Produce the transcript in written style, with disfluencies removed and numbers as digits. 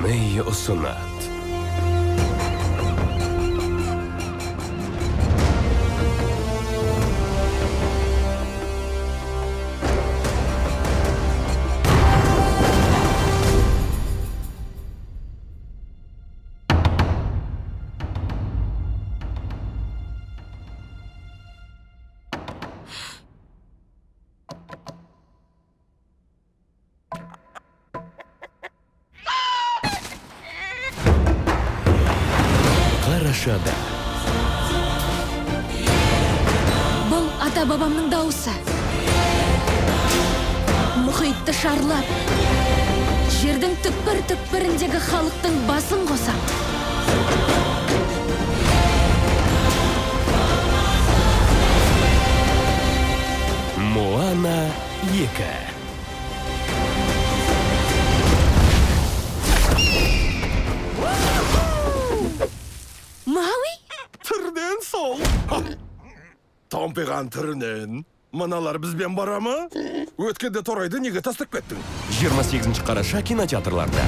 Дисней ұсынат. Қарашада. Бұл ата-бабамның дауысы. Мұхитты шарлап, жердің түкпір-түкпіріндегі халықтың басын қосам. Моана 2. Мауи? Түрінен сол. Томпиған түрінен. Мыналар бізбен бара ма? Өткенде торайды неге тастап кеттің? 28 қараша кинотеатрларда.